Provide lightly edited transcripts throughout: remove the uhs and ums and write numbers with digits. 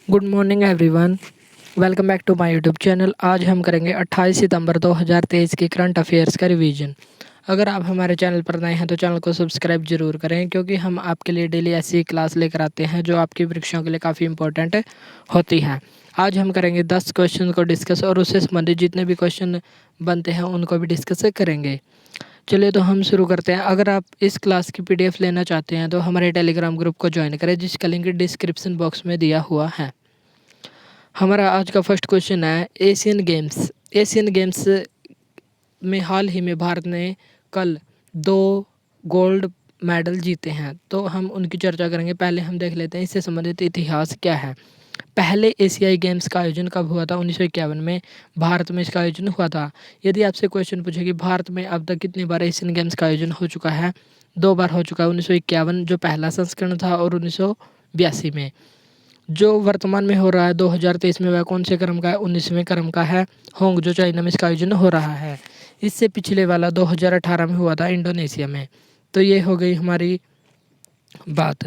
Good morning everyone. Welcome back to my YouTube channel. आज हम करेंगे 28 सितंबर 2023 के करंट अफेयर्स का रिवीजन। अगर आप हमारे चैनल पर नए हैं तो चैनल को सब्सक्राइब जरूर करें, क्योंकि हम आपके लिए डेली ऐसी क्लास लेकर आते हैं जो आपकी परीक्षाओं के लिए काफ़ी इंपॉर्टेंट होती हैं। आज हम करेंगे 10 क्वेश्चन को डिस्कस और उससे संबंधित जितने भी क्वेश्चन बनते हैं उनको भी डिस्कस करेंगे। चलिए तो हम शुरू करते हैं। अगर आप इस क्लास की पीडीएफ लेना चाहते हैं तो हमारे टेलीग्राम ग्रुप को ज्वाइन करें, जिसका लिंक डिस्क्रिप्शन बॉक्स में दिया हुआ है। हमारा आज का फर्स्ट क्वेश्चन है एशियन गेम्स में हाल ही में भारत ने कल 2 गोल्ड मेडल जीते हैं, तो हम उनकी चर्चा करेंगे। पहले हम देख लेते हैं इससे संबंधित इतिहास क्या है। पहले एशियाई गेम्स का आयोजन कब हुआ था? 1951 में भारत में इसका आयोजन हुआ था। यदि आपसे क्वेश्चन पूछे कि भारत में अब तक कितनी बार एशियन गेम्स का आयोजन हो चुका है, 2 बार हो चुका है। 1951 जो पहला संस्करण था और 1982 में। जो वर्तमान में हो रहा है 2023 में, वह कौन से क्रम का है? 19वें क्रम का है। होंगजो चाइना में इसका आयोजन हो रहा है। इससे पिछले वाला 2018 में हुआ था इंडोनेशिया में। तो ये हो गई हमारी बात।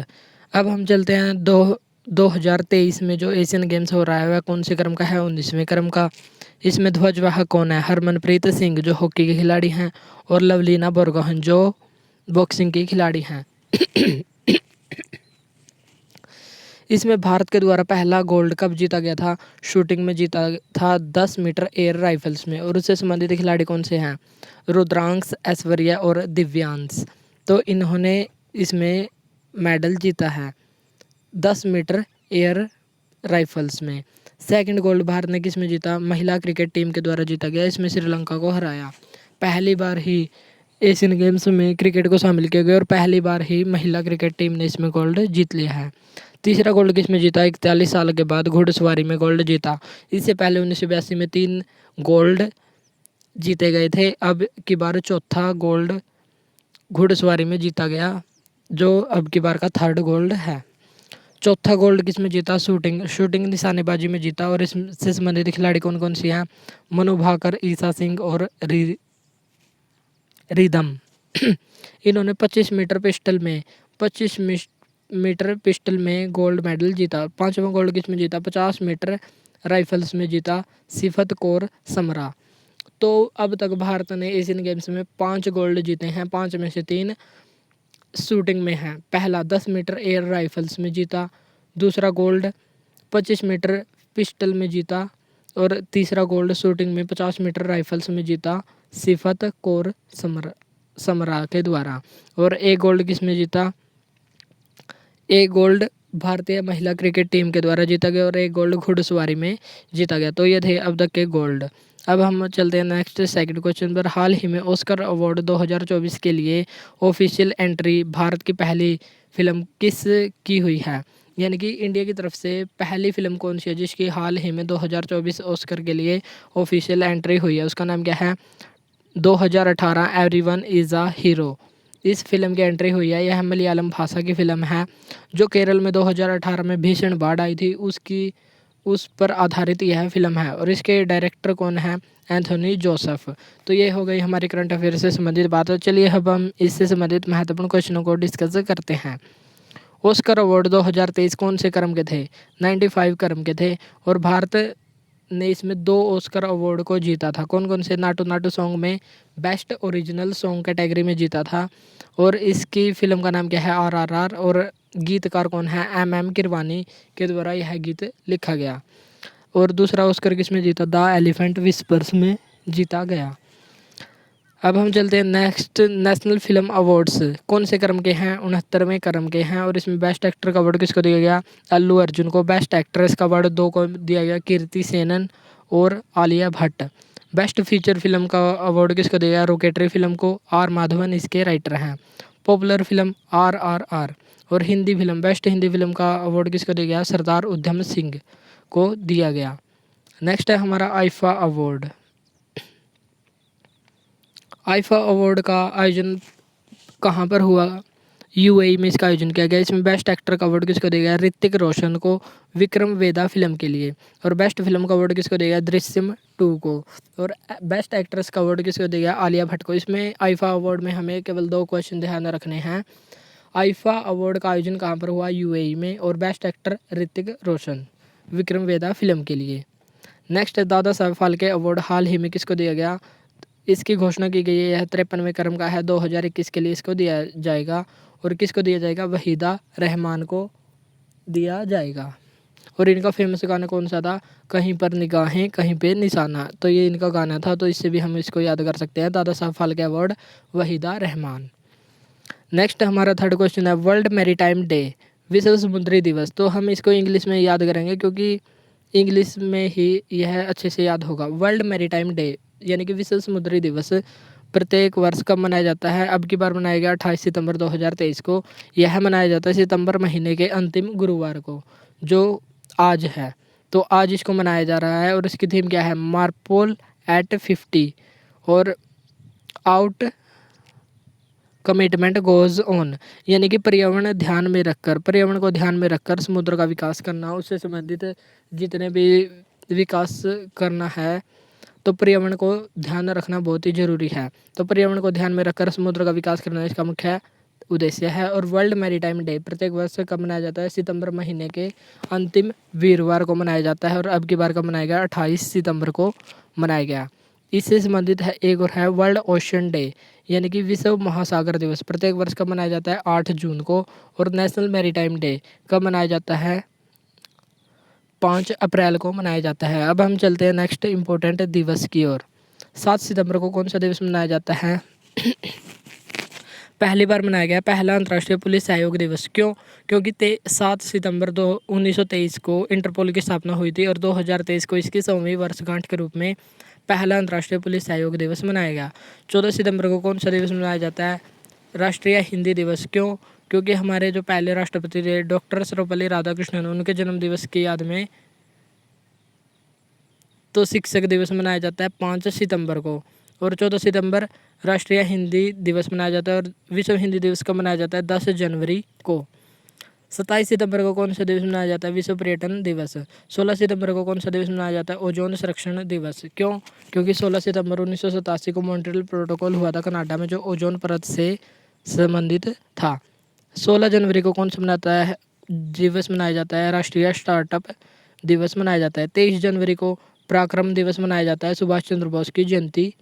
अब हम चलते हैं 2023 में जो एशियन गेम्स हो रहा है वह कौन से क्रम का है? 19वें क्रम का। इसमें ध्वजवाहक कौन है? हरमनप्रीत सिंह जो हॉकी के खिलाड़ी हैं, और लवलीना बोरगोहन जो बॉक्सिंग की खिलाड़ी हैं। इसमें भारत के द्वारा पहला गोल्ड कब जीता गया था? शूटिंग में जीता था 10 मीटर एयर राइफल्स में। और उससे संबंधित खिलाड़ी कौन से हैं? रुद्रांश, ऐश्वर्या और दिव्यांश। तो इन्होंने इसमें मेडल जीता है 10 मीटर एयर राइफल्स में। सेकंड गोल्ड भारत ने किस में जीता? महिला क्रिकेट टीम के द्वारा जीता गया। इसमें श्रीलंका को हराया। पहली बार ही एशियन गेम्स में क्रिकेट को शामिल किया गया और पहली बार ही महिला क्रिकेट टीम ने इसमें गोल्ड जीत लिया है। तीसरा गोल्ड किस में जीता? 41 साल के बाद घुड़सवारी में गोल्ड जीता। इससे पहले 1982 में 3 गोल्ड जीते गए थे। अब की बार चौथा गोल्ड घुड़सवारी में जीता गया, जो अब की बार का 3rd गोल्ड है। चौथा गोल्ड किस में जीता? शूटिंग निशानेबाजी में जीता। और इससे संबंधित खिलाड़ी कौन कौन सी हैं? मनु भाकर, ईसा सिंह और रिदम। इन्होंने 25 मीटर पिस्टल में गोल्ड मेडल जीता। 5वां गोल्ड किस में जीता? 50 मीटर राइफल्स में जीता सिफत कौर समरा। तो अब तक भारत ने एशियन गेम्स में 5 गोल्ड जीते हैं। 5 में से 3 शूटिंग में हैं। पहला 10 मीटर एयर राइफल्स में जीता, दूसरा गोल्ड 25 मीटर पिस्टल में जीता, और तीसरा गोल्ड शूटिंग में 50 मीटर राइफल्स में जीता सिफत कौर समरा के द्वारा। और एक गोल्ड किस में जीता? एक गोल्ड भारतीय महिला क्रिकेट टीम के द्वारा जीता गया और एक गोल्ड घुड़सवारी में जीता गया। तो ये थे अब तक के गोल्ड। अब हम चलते हैं नेक्स्ट सेकंड क्वेश्चन पर। हाल ही में ऑस्कर अवार्ड 2024 के लिए ऑफिशियल एंट्री भारत की पहली फिल्म किस की हुई है? यानी कि इंडिया की तरफ से पहली फिल्म कौन सी है जिसकी हाल ही में 2024 ऑस्कर के लिए ऑफिशियल एंट्री हुई है? उसका नाम क्या है? 2018 एवरीवन इज़ अ हीरो। इस फिल्म की एंट्री हुई है। यह मलयालम भाषा की फिल्म है जो केरल में 2018 में भीषण बाढ़ आई थी उस पर आधारित यह फिल्म है। और इसके डायरेक्टर कौन है? Anthony Joseph. तो ये हो गई हमारी करंट अफेयर से संबंधित बात। चलिए अब हम इससे संबंधित महत्वपूर्ण क्वेश्चनों को डिस्कस करते हैं। ऑस्कर अवार्ड 2023 कौन से क्रम के थे? 95 क्रम के थे। और भारत ने इसमें 2 ऑस्कर अवार्ड को जीता था। कौन कौन से? नाटू नाटू सॉन्ग में बेस्ट ओरिजिनल सॉन्ग कैटेगरी में जीता था। और इसकी फिल्म का नाम क्या है? RRR। और गीतकार कौन है? MM किरवानी के द्वारा यह गीत लिखा गया। और दूसरा ऑस्कर किस में जीता? द एलिफेंट विस्पर्स में जीता गया। अब हम चलते हैं नेक्स्ट। नेशनल फिल्म अवार्ड्स कौन से क्रम के हैं? 69वें क्रम के हैं। और इसमें बेस्ट एक्टर का अवार्ड किसको दिया गया? अल्लू अर्जुन को। बेस्ट एक्ट्रेस का अवार्ड 2 को दिया गया, कीर्ति सेनन और Alia Bhatt. Best feature film का अवार्ड किसको दिया गया? रॉकेटरी फिल्म को। R माधवन इसके राइटर हैं। Popular film RRR। और Hindi film, best Hindi film का अवार्ड किसको दिया गया? सरदार उधम सिंह को दिया गया। नेक्स्ट है हमारा आईफा अवार्ड। आईफा अवार्ड का आयोजन कहाँ पर हुआ? UAE में इसका आयोजन किया गया। इसमें बेस्ट एक्टर का अवार्ड किसको दिया गया? ऋतिक रोशन को विक्रम वेदा फिल्म के लिए। और बेस्ट फिल्म का अवार्ड किसको दिया गया? दृश्यम 2 को। और बेस्ट एक्ट्रेस का अवार्ड किसको दिया गया? आलिया भट्ट को। इसमें आईफा अवार्ड में हमें केवल 2 क्वेश्चन ध्यान रखने हैं। आईफा अवार्ड का आयोजन कहाँ पर हुआ? UAE में। और best actor Hrithik Roshan. Vikram Vedha film के लिए। नेक्स्ट दादा साहब फाल्के अवार्ड हाल ही में किसको दिया गया? इसकी घोषणा की गई है, यह 53वें क्रम का है, 2021 के लिए इसको दिया जाएगा। और किसको दिया जाएगा? वहीदा रहमान को दिया जाएगा। और इनका फेमस गाना कौन सा था? कहीं पर निगाहें कहीं पे निशाना, तो ये इनका गाना था, तो इससे भी हम इसको याद कर सकते हैं। दादा साहब फाल्के अवार्ड वहीदा रहमान। नेक्स्ट हमारा थर्ड क्वेश्चन है वर्ल्ड मैरीटाइम डे, विश्व समुद्री दिवस। तो हम इसको इंग्लिश में याद करेंगे क्योंकि इंग्लिश में ही यह अच्छे से याद होगा। वर्ल्ड मैरीटाइम डे यानी कि विश्व समुद्री दिवस प्रत्येक वर्ष कब मनाया जाता है? अब की बार मनाया गया 28 सितंबर 2023 को। यह मनाया जाता है सितंबर महीने के अंतिम गुरुवार को, जो आज है। तो आज इसको मनाया जा रहा है और इसकी थीम क्या है? मार्पोल एट 50 और आउट कमिटमेंट गोज ऑन, यानी कि पर्यावरण को ध्यान में रखकर समुद्र का विकास करना, उससे संबंधित जितने भी विकास करना है तो पर्यावरण को ध्यान रखना बहुत ही ज़रूरी है। तो पर्यावरण को ध्यान में रखकर समुद्र का विकास करना इसका मुख्य उद्देश्य है। और वर्ल्ड मैरीटाइम डे प्रत्येक वर्ष कब मनाया जाता है? सितंबर महीने के अंतिम वीरवार को मनाया जाता है और अब की बार कब मनाया गया? 28 सितंबर को मनाया गया। इससे संबंधित है एक और है वर्ल्ड ओशन डे, यानी कि विश्व महासागर दिवस। प्रत्येक वर्ष कब मनाया जाता है? 8 जून को। और नेशनल मैरीटाइम डे कब मनाया जाता है? 5 अप्रैल को मनाया जाता है। अब हम चलते हैं नेक्स्ट इम्पोर्टेंट दिवस की ओर। 7 सितंबर को कौन सा दिवस मनाया जाता है? पहली बार मनाया गया पहला अंतर्राष्ट्रीय पुलिस सहयोग दिवस। क्यों? क्योंकि 7 सितंबर 1923 को इंटरपोल की स्थापना हुई थी और 2023 को इसकी 100वीं वर्षगांठ के रूप में पहला अंतर्राष्ट्रीय पुलिस सहयोग दिवस मनाया गया। 14 सितंबर को कौन सा दिवस मनाया जाता है? राष्ट्रीय हिंदी दिवस। क्यों? क्योंकि हमारे जो पहले राष्ट्रपति थे डॉक्टर सर्वपल्ली राधाकृष्णन, उनके जन्म दिवस की याद में तो शिक्षक दिवस मनाया जाता है 5 सितंबर को। और 14 सितंबर राष्ट्रीय हिंदी दिवस मनाया जाता है और विश्व हिंदी दिवस कब मनाया जाता है? 10 जनवरी को। 27 सितंबर को कौन सा दिवस मनाया जाता है? विश्व पर्यटन दिवस। 16 सितंबर को कौन सा दिवस मनाया जाता है? ओजोन संरक्षण दिवस। क्यों? क्योंकि 16 सितंबर 1987 को मॉन्ट्रियल प्रोटोकॉल हुआ था कनाडा में, जो ओजोन परत से संबंधित था। 16 जनवरी को कौन सा दिवस मनाया जाता है? राष्ट्रीय स्टार्टअप दिवस मनाया जाता है। 23 जनवरी को पराक्रम दिवस मनाया जाता है सुभाष चंद्र बोस की जयंती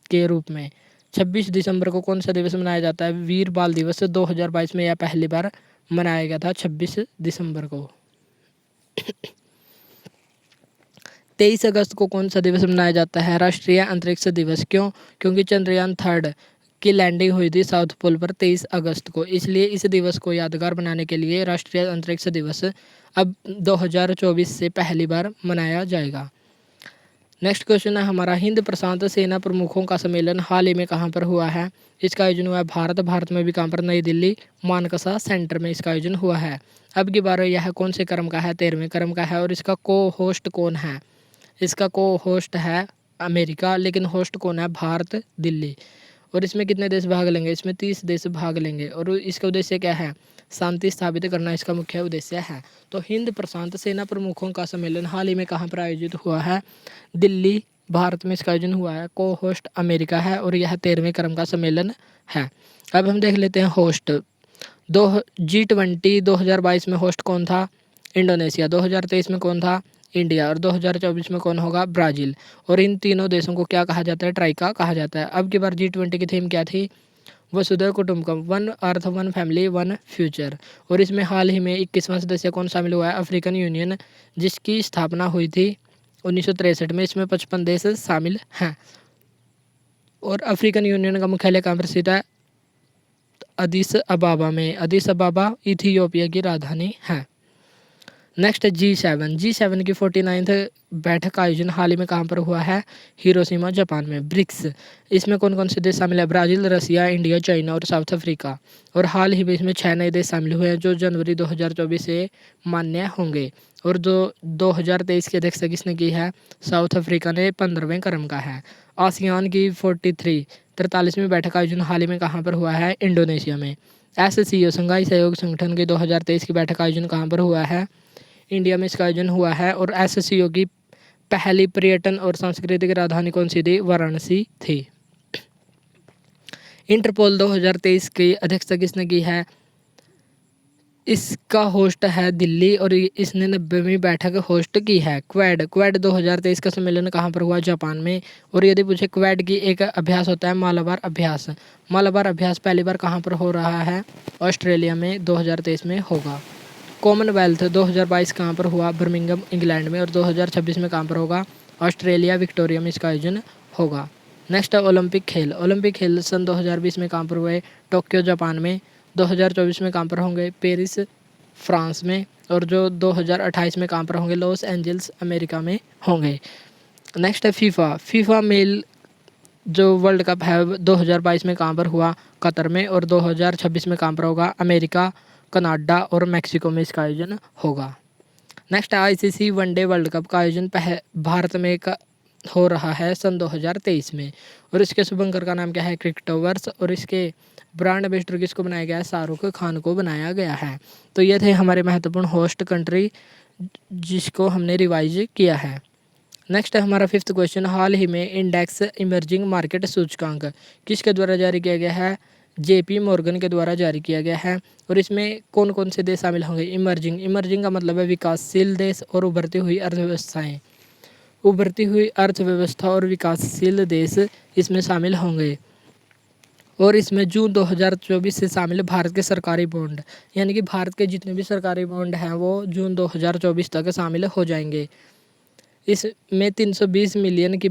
के रूप में। 26 दिसंबर को कौन सा दिवस मनाया जाता है? वीर बाल दिवस। 2022 में यह पहली बार मनाया गया था 26 दिसंबर को। 23 अगस्त को कौन सा दिवस मनाया जाता है? राष्ट्रीय अंतरिक्ष दिवस। क्यों? क्योंकि चंद्रयान 3 की लैंडिंग हुई थी साउथ पोल पर 23 अगस्त को, इसलिए इस दिवस को यादगार बनाने के लिए राष्ट्रीय अंतरिक्ष दिवस अब 2024 से पहली बार मनाया जाएगा। नेक्स्ट क्वेश्चन है हमारा हिंद प्रशांत सेना प्रमुखों का सम्मेलन हाल ही में कहाँ पर हुआ है? इसका आयोजन हुआ है भारत में भी कहाँ पर? नई दिल्ली मानकसा सेंटर में इसका आयोजन हुआ है। अब की बार यह कौन से क्रम का है? 13वें क्रम का है। और इसका को होस्ट कौन है? इसका को होस्ट है अमेरिका, लेकिन होस्ट कौन है? भारत, दिल्ली। और इसमें कितने देश भाग लेंगे? इसमें 30 देश भाग लेंगे। और इसका उद्देश्य क्या है? शांति स्थापित करना इसका मुख्य उद्देश्य है। तो हिंद प्रशांत सेना प्रमुखों का सम्मेलन हाल ही में कहाँ पर आयोजित हुआ है? दिल्ली, भारत में इसका आयोजन हुआ है। को होस्ट अमेरिका है और यह 13वें क्रम का सम्मेलन है। अब हम देख लेते हैं होस्ट। G20 2022 में होस्ट कौन था? इंडोनेशिया। 2023 में कौन था? इंडिया। और 2024 में कौन होगा? ब्राज़ील। और इन तीनों देशों को क्या कहा जाता है? ट्राइका कहा जाता है। अब की बार G20 की थीम क्या थी? Vasudhaiva Kutumbakam, one earth one family one future. और इसमें हाल ही में 21वां सदस्य कौन शामिल हुआ है? अफ्रीकन यूनियन, जिसकी स्थापना हुई थी 1963 में। इसमें 55 देश शामिल हैं। और अफ्रीकन यूनियन का मुख्यालय कहाँ पर स्थित है? अदीस अबाबा में। अदीस अबाबा इथियोपिया की राजधानी है। नेक्स्ट G7 की 49th बैठक का आयोजन हाल ही में कहाँ पर हुआ है? हिरोशिमा जापान में। ब्रिक्स, इसमें कौन कौन से देश शामिल है? ब्राज़ील, रसिया, इंडिया, चाइना और साउथ अफ्रीका। और हाल ही में इसमें 6 नए देश शामिल हुए हैं जो जनवरी 2024 से मान्य होंगे। और 2023 की अध्यक्षता किसने की है? साउथ अफ्रीका ने 15वें क्रम का है। आसियान की 43वीं बैठक का आयोजन हाल ही में कहाँ पर हुआ है? इंडोनेशिया में। SCO शंघाई सहयोग संगठन की 2023 की बैठक का आयोजन कहाँ पर हुआ है? इंडिया में इसका आयोजन हुआ है। और SCO की पहली पर्यटन और सांस्कृतिक राजधानी कौन सी थी? वाराणसी थी। इंटरपोल 2023 की अध्यक्षता किसने की है? इसका होस्ट है दिल्ली और इसने 90वीं बैठक होस्ट की है। क्वेड क्वेड 2023 का सम्मेलन कहाँ पर हुआ? जापान में। और यदि पूछे क्वेड की एक अभ्यास होता है मालाबार अभ्यास। मालाबार अभ्यास पहली बार कहाँ पर हो रहा है? ऑस्ट्रेलिया में 2023 में होगा। कॉमनवेल्थ 2022 कहाँ पर हुआ? बर्मिंघम इंग्लैंड में। और 2026 में कहाँ पर होगा? ऑस्ट्रेलिया विक्टोरिया में इसका आयोजन होगा। नेक्स्ट है ओलंपिक खेल। ओलंपिक खेल सन 2020 में कहाँ पर हुए? टोक्यो जापान में। 2024 में कहाँ पर होंगे? पेरिस फ्रांस में। और जो 2028 में कहाँ पर होंगे? लॉस एंजल्स अमेरिका में होंगे। नेक्स्ट है फीफा। फीफा मेल जो वर्ल्ड कप है 2022 में कहाँ पर हुआ? कतर में। और 2026 में कहाँ पर होगा? अमेरिका, कनाडा और मैक्सिको में इसका आयोजन होगा। Next ICC one day world cup का आयोजन भारत में हो रहा है सन 2023 में। और इसके शुभंकर का नाम क्या है? क्रिकेटोवर्स। और इसके ब्रांड एम्बेसडर किसको बनाया गया है? शाहरुख खान को बनाया गया है। तो ये थे हमारे महत्वपूर्ण होस्ट कंट्री जिसको हमने रिवाइज किया है। नेक्स्ट है हमारा 5th क्वेश्चन। हाल ही में इंडेक्स इमर्जिंग मार्केट सूचकांक किसके द्वारा जारी किया गया है? जेपी मॉर्गन के द्वारा जारी किया गया है। और इसमें कौन कौन से देश शामिल होंगे? इमर्जिंग का मतलब है विकासशील देश और उभरती हुई अर्थव्यवस्थाएं। उभरती हुई अर्थव्यवस्था और विकासशील देश इसमें शामिल होंगे। और इसमें जून 2024 से शामिल भारत के सरकारी बॉन्ड, यानी कि भारत के जितने भी सरकारी बॉन्ड हैं वो जून 2024 तक शामिल हो जाएंगे। इसमें 320 बिलियन की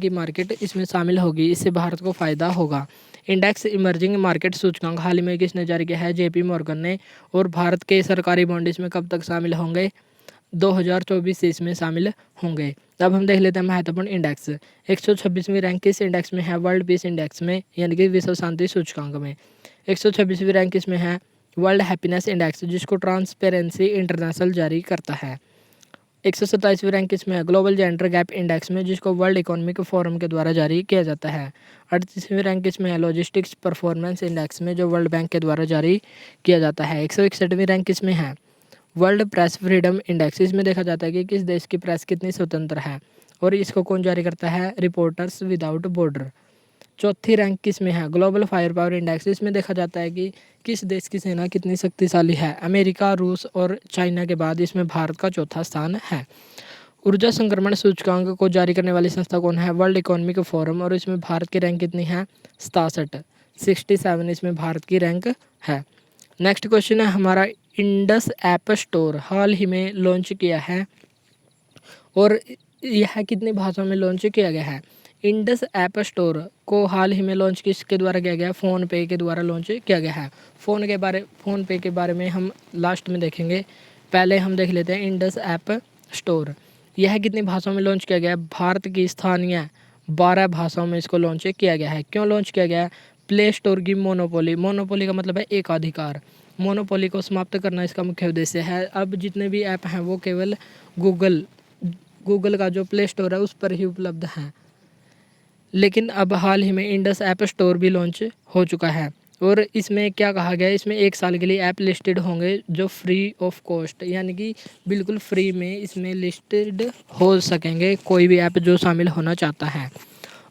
मार्केट इसमें शामिल होगी। इससे भारत को फ़ायदा होगा। इंडेक्स इमर्जिंग मार्केट सूचकांक हाल ही में किसने जारी किया है? जेपी मॉर्गन ने। और भारत के सरकारी बॉन्ड इसमें कब तक शामिल होंगे? 2024 से इसमें शामिल होंगे। अब हम देख लेते हैं महत्वपूर्ण इंडेक्स। 126वीं रैंक किस इंडेक्स में है? वर्ल्ड पीस इंडेक्स में, यानी कि विश्व शांति सूचकांक में। 126वीं रैंक किस में है? वर्ल्ड हैप्पीनेस इंडेक्स, जिसको ट्रांसपेरेंसी इंटरनेशनल जारी करता है। 127वीं रैंक किसमें है? ग्लोबल जेंडर गैप इंडेक्स में, जिसको वर्ल्ड इकोनॉमिक फोरम के द्वारा जारी किया जाता है। 38वीं रैंक किसमें है? लॉजिस्टिक्स परफॉर्मेंस इंडेक्स में, जो वर्ल्ड बैंक के द्वारा जारी किया जाता है। 161वीं रैंक किसमें है? वर्ल्ड प्रेस फ्रीडम इंडेक्स, इसमें देखा जाता है कि किस देश की प्रेस कितनी स्वतंत्र है। और इसको कौन जारी करता है? Reporters without border. चौथी रैंक किस में है? ग्लोबल फायर पावर इंडेक्स, इसमें देखा जाता है कि किस देश की सेना कितनी शक्तिशाली है। अमेरिका, रूस और चाइना के बाद इसमें भारत का चौथा स्थान है। ऊर्जा संक्रमण सूचकांक को जारी करने वाली संस्था कौन है? World economic forum. और इसमें भारत की रैंक कितनी है? 67 इसमें भारत की रैंक है। नेक्स्ट क्वेश्चन है हमारा। इंडस ऐप स्टोर हाल ही में लॉन्च किया है और यह कितनी भाषाओं में लॉन्च किया गया है? इंडस ऐप स्टोर को हाल ही में लॉन्च किसके द्वारा किया गया है? फ़ोन पे के द्वारा लॉन्च किया गया है। फ़ोन पे के बारे में हम लास्ट में देखेंगे। पहले हम देख लेते हैं इंडस ऐप स्टोर। यह कितनी भाषाओं में लॉन्च किया गया है? भारत की स्थानीय 12 भाषाओं में इसको लॉन्च किया गया है। क्यों लॉन्च किया गया है? प्ले स्टोर की मोनोपोली का मतलब है एकाधिकार। मोनोपोली को समाप्त करना इसका मुख्य उद्देश्य है। अब जितने भी ऐप हैं वो केवल गूगल का जो प्ले स्टोर है उस पर ही उपलब्ध हैं। लेकिन अब हाल ही में इंडस ऐप स्टोर भी लॉन्च हो चुका है। और इसमें क्या कहा गया है? इसमें 1 साल के लिए ऐप लिस्टेड होंगे जो फ्री ऑफ कॉस्ट, यानी कि बिल्कुल फ्री में इसमें लिस्टेड हो सकेंगे कोई भी ऐप जो शामिल होना चाहता है।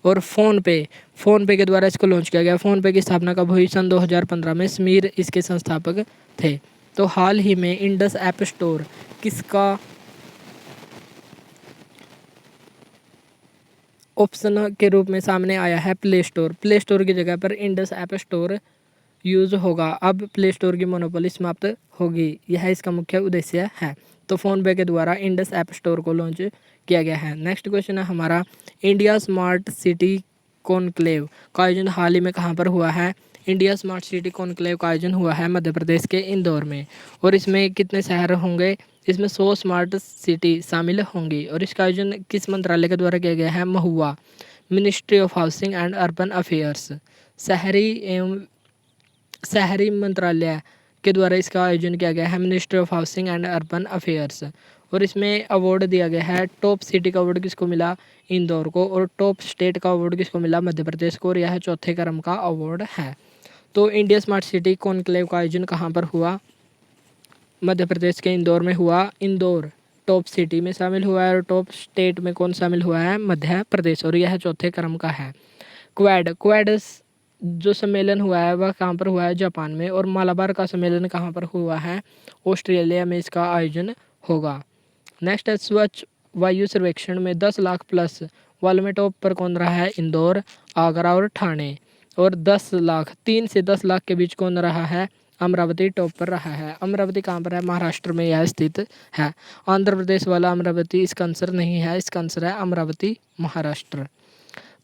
और फ़ोन पे के द्वारा इसको लॉन्च किया गया। फ़ोन पे की स्थापना कब हुई? सन 2015 में। समीर इसके संस्थापक थे। तो हाल ही में इंडस ऐप स्टोर किसका ऑप्शन के रूप में सामने आया है? प्ले स्टोर की जगह पर इंडस ऐप स्टोर यूज़ होगा। अब प्ले स्टोर की मोनोपोली समाप्त होगी, यह इसका मुख्य उद्देश्य है। तो फ़ोनपे के द्वारा इंडस ऐप स्टोर को लॉन्च किया गया है। नेक्स्ट क्वेश्चन है हमारा। इंडिया स्मार्ट सिटी कॉन्क्लेव का आयोजन हाल ही में कहाँ पर हुआ है? इंडिया स्मार्ट सिटी कॉन्क्लेव का आयोजन हुआ है मध्य प्रदेश के इंदौर में। और इसमें कितने शहर होंगे? इसमें 100 स्मार्ट सिटी शामिल होंगी। और इसका आयोजन किस मंत्रालय के द्वारा किया गया है? महुआ, ministry of housing and urban affairs, शहरी मंत्रालय के द्वारा इसका आयोजन किया गया है, ministry of housing and urban affairs. और इसमें अवार्ड दिया गया है। टॉप सिटी का अवार्ड किसको मिला? इंदौर को। और टॉप स्टेट का अवार्ड किसको मिला? मध्य प्रदेश को। और यह चौथे क्रम का अवार्ड है। तो इंडिया स्मार्ट सिटी कॉन्क्लेव का आयोजन कहाँ पर हुआ? मध्य प्रदेश के इंदौर में हुआ। इंदौर टॉप सिटी में शामिल हुआ है और टॉप स्टेट में कौन शामिल हुआ है? मध्य प्रदेश। और यह चौथे क्रम का है। क्वेड जो सम्मेलन हुआ है वह कहाँ पर हुआ है? जापान में। और मालाबार का सम्मेलन कहाँ पर हुआ है? ऑस्ट्रेलिया में इसका आयोजन होगा। नेक्स्ट है स्वच्छ वायु सर्वेक्षण में 10 लाख प्लस वालों में टॉप पर कौन रहा है? इंदौर, आगरा और ठाणे। और 10 लाख 3 से 10 लाख के बीच कौन रहा है? अमरावती टॉप पर रहा है। अमरावती कहाँ पर है? महाराष्ट्र में यह स्थित है। आंध्र प्रदेश वाला अमरावती इसका आंसर नहीं है, इसका आंसर है अमरावती, महाराष्ट्र।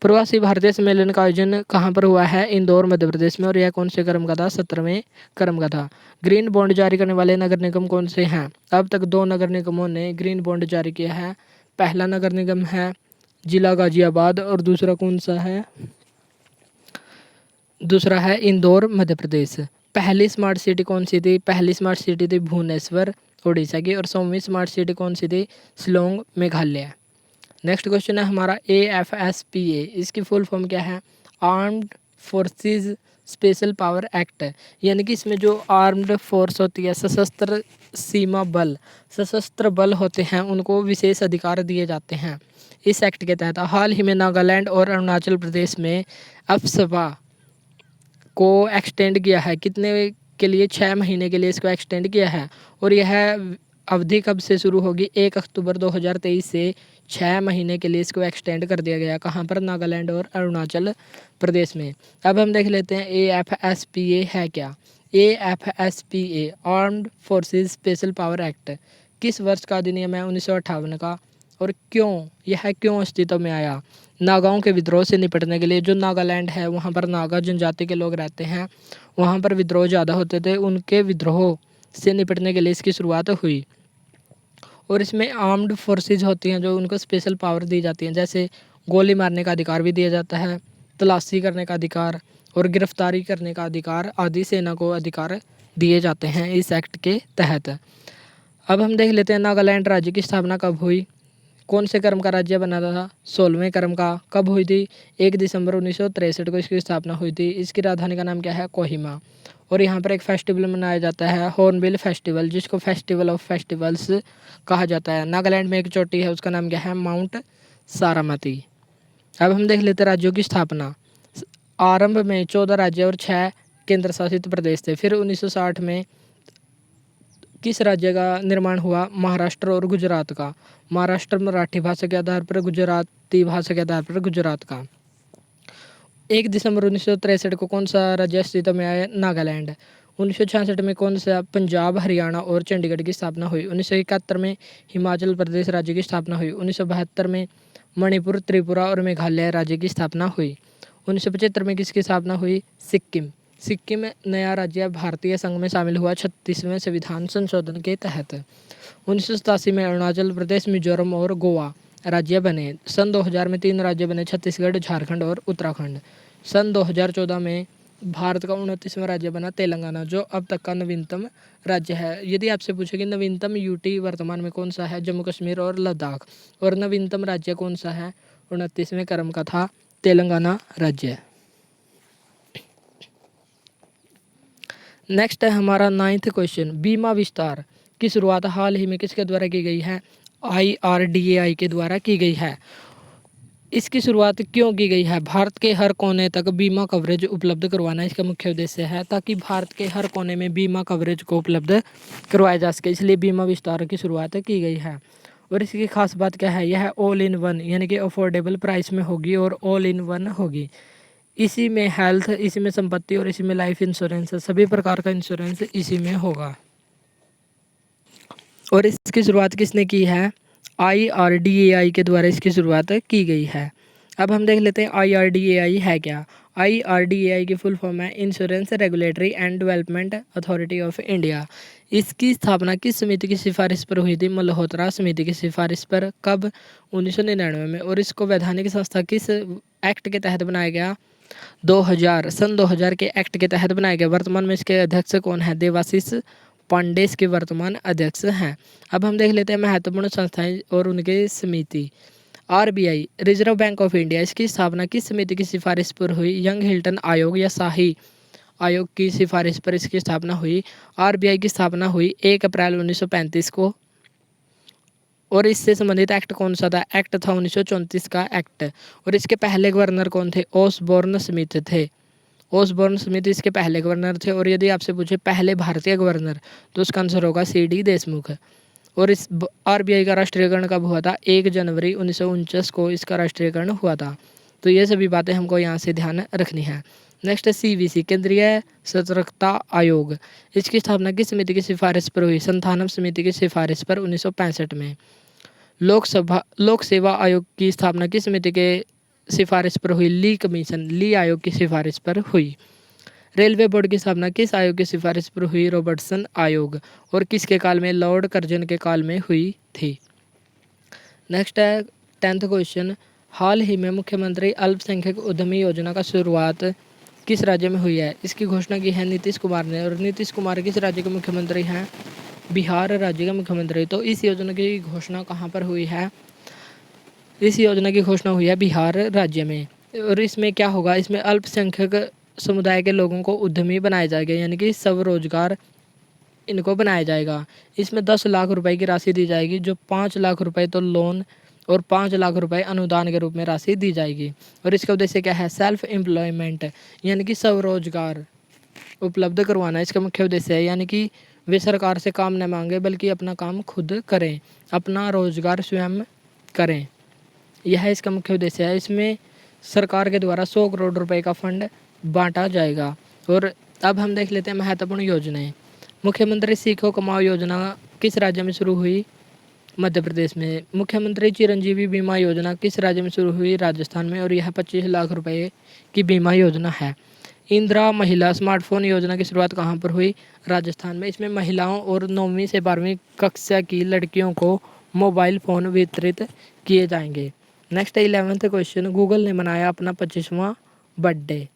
प्रवासी भारतीय सम्मेलन का आयोजन कहाँ पर हुआ है? इंदौर, मध्य प्रदेश में। और यह कौन से क्रम का था? 17वें क्रम का था। ग्रीन बॉन्ड जारी करने वाले नगर निगम कौन से हैं? अब तक 2 नगर निगमों ने ग्रीन बॉन्ड जारी किया है। पहला नगर निगम है जिला गाजियाबाद और दूसरा कौन सा है? दूसरा है इंदौर, मध्य प्रदेश। पहली स्मार्ट सिटी कौन सी थी? पहली स्मार्ट सिटी थी भुवनेश्वर, उड़ीसा की। और 100वीं स्मार्ट सिटी कौन सी थी? शिलोंग, मेघालय। नेक्स्ट क्वेश्चन है हमारा AFSPA, इसकी फुल फॉर्म क्या है? Armed forces special power act. यानी कि इसमें जो आर्म्ड फोर्स होती है, सशस्त्र सीमा बल, सशस्त्र बल होते हैं, उनको विशेष अधिकार दिए जाते हैं इस एक्ट के तहत। हाल ही में नागालैंड और अरुणाचल प्रदेश में अफस्पा को एक्सटेंड किया है। कितने के लिए? 6 महीने के लिए इसको एक्सटेंड किया है। और यह अवधि कब से शुरू होगी? 1 अक्टूबर 2023 से 6 महीने के लिए इसको एक्सटेंड कर दिया गया। कहाँ पर? नागालैंड और अरुणाचल प्रदेश में। अब हम देख लेते हैं AFSPA है क्या। AFSPA armed forces special power act किस वर्ष का अधिनियम है? 1958 का। और क्यों, यह क्यों अस्तित्व में आया? नागाओं के विद्रोह से निपटने के लिए। जो नागालैंड है वहाँ पर नागा जनजाति के लोग रहते हैं, वहाँ पर विद्रोह ज़्यादा होते थे, उनके विद्रोह से निपटने के लिए इसकी शुरुआत हुई। और इसमें आर्म्ड फोर्सेज होती हैं जो उनको स्पेशल पावर दी जाती हैं, जैसे गोली मारने का अधिकार भी दिया जाता है, तलाशी करने का अधिकार और गिरफ्तारी करने का अधिकार आदि सेना को अधिकार दिए जाते हैं इस एक्ट के तहत। अब हम देख लेते हैं नागालैंड राज्य की स्थापना कब हुई? कौन से क्रम का राज्य बना था? 16वें क्रम का। कब हुई थी? 1 दिसंबर 1963 को इसकी स्थापना हुई थी। इसकी राजधानी का नाम क्या है? कोहिमा। और यहाँ पर एक फेस्टिवल मनाया जाता है, हॉर्नबिल फेस्टिवल, जिसको फेस्टिवल ऑफ फेस्टिवल्स कहा जाता है। नागालैंड में एक चोटी है, उसका नाम क्या है? माउंट सारामती। अब हम देख लेते हैं राज्यों की स्थापना। आरंभ में 14 राज्य और 6 केंद्र शासित प्रदेश थे। फिर 1960 में किस राज्य का निर्माण हुआ? महाराष्ट्र और गुजरात का। महाराष्ट्र मराठी भाषा के आधार पर, गुजराती भाषा के आधार पर गुजरात का। 1 दिसंबर 1963 को कौन सा राज्य अस्तित्व में आया? नागालैंड। 1966 में कौन सा? पंजाब, हरियाणा और चंडीगढ़ की स्थापना हुई। 1971 में हिमाचल प्रदेश राज्य की स्थापना हुई। 1972 में मणिपुर, त्रिपुरा और मेघालय राज्य की स्थापना हुई। 1975 में किसकी स्थापना हुई? सिक्किम। सिक्किम नया राज्य भारतीय संघ में शामिल हुआ 36वें संविधान संशोधन के तहत। 1987 में अरुणाचल प्रदेश, मिजोरम और गोवा राज्य बने। सन 2000 में 3 राज्य बने, छत्तीसगढ़, झारखंड और उत्तराखंड। सन 2014 में भारत का 29वां राज्य बना तेलंगाना, जो अब तक का नवीनतम राज्य है। यदि आपसे पूछे कि नवीनतम यूटी वर्तमान में कौन सा है? जम्मू कश्मीर और लद्दाख। और नवीनतम राज्य कौन सा है? 29वें क्रम का था तेलंगाना राज्य। नेक्स्ट है हमारा 9th क्वेश्चन, बीमा विस्तार की शुरुआत हाल ही में किसके द्वारा की गई है? IRDAI के द्वारा की गई है। इसकी शुरुआत क्यों की गई है? भारत के हर कोने तक बीमा कवरेज उपलब्ध करवाना इसका मुख्य उद्देश्य है, ताकि भारत के हर कोने में बीमा कवरेज को उपलब्ध करवाया जा सके, इसलिए बीमा विस्तार की शुरुआत की गई है। और इसकी खास बात क्या है? यह ऑल इन वन यानी कि अफोर्डेबल प्राइस में होगी और ऑल इन वन होगी। इसी में हेल्थ, इसी में संपत्ति और इसी में लाइफ इंश्योरेंस, सभी प्रकार का इंश्योरेंस इसी में होगा। और इसकी शुरुआत किसने की है? IRDAI के द्वारा इसकी शुरुआत की गई है। अब हम देख लेते हैं IRDAI है क्या। IRDAI की फुल फॉर्म है insurance regulatory and development authority of India. इसकी स्थापना किस समिति की सिफारिश पर हुई थी? मल्होत्रा समिति की सिफारिश पर। कब? 1999 में। और इसको वैधानिक संस्था किस एक्ट के तहत बनाया गया? 2000, सन 2000 के एक्ट के तहत बनाया गया। वर्तमान में इसके अध्यक्ष कौन है? देवाशीष पांडे इसके वर्तमान अध्यक्ष हैं। अब हम देख लेते हैं महत्वपूर्ण संस्थाएं और उनके समिति। RBI reserve bank of India, इसकी स्थापना किस समिति की सिफारिश पर हुई? यंग हिल्टन आयोग या शाही आयोग की सिफारिश पर इसकी स्थापना हुई। RBI की स्थापना हुई 1 अप्रैल 1935 को। और इससे संबंधित एक्ट कौन सा था? एक्ट था 1934 का एक्ट। और इसके पहले गवर्नर कौन थे? ओसबोर्न स्मिथ थे। ओसबोर्न स्मिथ इसके पहले गवर्नर थे। और यदि आपसे पूछे पहले भारतीय गवर्नर, तो उसका आंसर होगा सी.डी. देशमुख। और इस आरबीआई का राष्ट्रीयकरण कब हुआ था? 1 जनवरी 1949 को इसका राष्ट्रीयकरण हुआ था। तो ये सभी बातें हमको यहाँ से ध्यान रखनी है। नेक्स्ट है सीवीसी, केंद्रीय सतर्कता आयोग। इसकी स्थापना किस समिति की सिफारिश पर हुई? संथानम समिति की सिफारिश पर 1965 में। लोक सेवा आयोग की स्थापना किस समिति के सिफारिश पर हुई? ली कमीशन, ली आयोग की सिफारिश पर हुई। रेलवे बोर्ड की स्थापना किस आयोग की सिफारिश पर हुई? रॉबर्टसन आयोग। और किसके काल में? लॉर्ड कर्जन के काल में हुई थी। नेक्स्ट है 10th क्वेश्चन, हाल ही में मुख्यमंत्री अल्पसंख्यक उद्यमी योजना का शुरुआत किस राज्य में हुई है? इसकी घोषणा की है नीतीश कुमार ने। और नीतीश कुमार किस राज्य के मुख्यमंत्री हैं? बिहार राज्य के मुख्यमंत्री। तो इस योजना की घोषणा कहाँ पर हुई है? इस योजना की घोषणा हुई है बिहार राज्य में। और इसमें क्या होगा? इसमें अल्पसंख्यक समुदाय के लोगों को उद्यमी बनाया जाएगा, यानी कि स्वरोजगार इनको बनाया जाएगा। इसमें 10 लाख रुपए की राशि दी जाएगी, जो 5 लाख रुपए तो लोन और 5 लाख रुपए अनुदान के रूप में राशि दी जाएगी। और इसका उद्देश्य क्या है? सेल्फ एम्प्लॉयमेंट, यानी कि स्वरोजगार उपलब्ध करवाना इसका मुख्य उद्देश्य है। यानी कि वे सरकार से काम न मांगे, बल्कि अपना काम खुद करें, अपना रोजगार स्वयं करें, यह इसका मुख्य उद्देश्य है। इसमें सरकार के द्वारा 100 करोड़ रुपए का फंड बांटा जाएगा। और अब हम देख लेते हैं महत्वपूर्ण योजनाएं। मुख्यमंत्री सीखो कमाओ योजना किस राज्य में शुरू हुई? मध्य प्रदेश में। मुख्यमंत्री चिरंजीवी बीमा योजना किस राज्य में शुरू हुई? राजस्थान में। और यह 25 लाख रुपए की बीमा योजना है। इंदिरा महिला स्मार्टफोन योजना की शुरुआत कहाँ पर हुई? राजस्थान में। इसमें महिलाओं और 9वीं से 12वीं कक्षा की लड़कियों को मोबाइल फ़ोन वितरित किए जाएंगे। नेक्स्ट है 11th क्वेश्चन, गूगल ने मनाया अपना 25वां बर्थडे,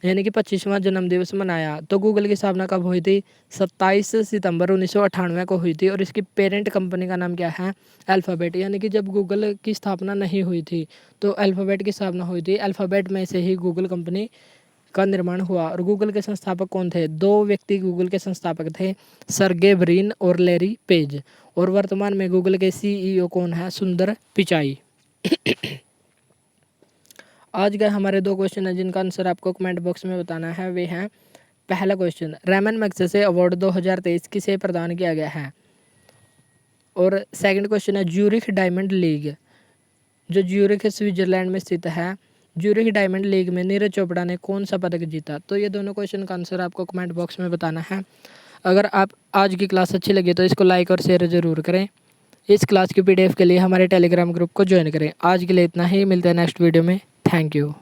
यानी कि 25वां जन्मदिवस मनाया। तो गूगल की स्थापना कब हुई थी? 27 सितंबर 1998 को हुई थी। और इसकी पेरेंट कंपनी का नाम क्या है? अल्फ़ाबेट। यानी कि जब गूगल की स्थापना नहीं हुई थी, तो अल्फ़ाबेट की स्थापना हुई थी। अल्फ़ाबेट में से ही गूगल कंपनी का निर्माण हुआ। और गूगल के संस्थापक कौन थे? 2 व्यक्ति गूगल के संस्थापक थे, सर्गे ब्रिन और लैरी पेज। और वर्तमान में गूगल के सीईओ कौन है? सुंदर पिचाई। आज के हमारे 2 क्वेश्चन हैं, जिनका आंसर आपको कमेंट बॉक्स में बताना है। वे हैं, पहला क्वेश्चन, रैमन मैग्सेसे अवार्ड 2023 किसे प्रदान किया गया है? और सेकंड क्वेश्चन है, ज्यूरिख डायमंड लीग, जो ज्यूरिख स्विट्जरलैंड में स्थित है, ज्यूरिख डायमंड लीग में नीरज चोपड़ा ने कौन सा पदक जीता? तो ये दोनों क्वेश्चन का आंसर आपको कमेंट बॉक्स में बताना है। अगर आप आज की क्लास अच्छी लगी तो इसको लाइक और शेयर ज़रूर करें। इस क्लास की PDF के लिए हमारे टेलीग्राम ग्रुप को ज्वाइन करें। आज के लिए इतना ही, मिलते हैं नेक्स्ट वीडियो में। Thank you.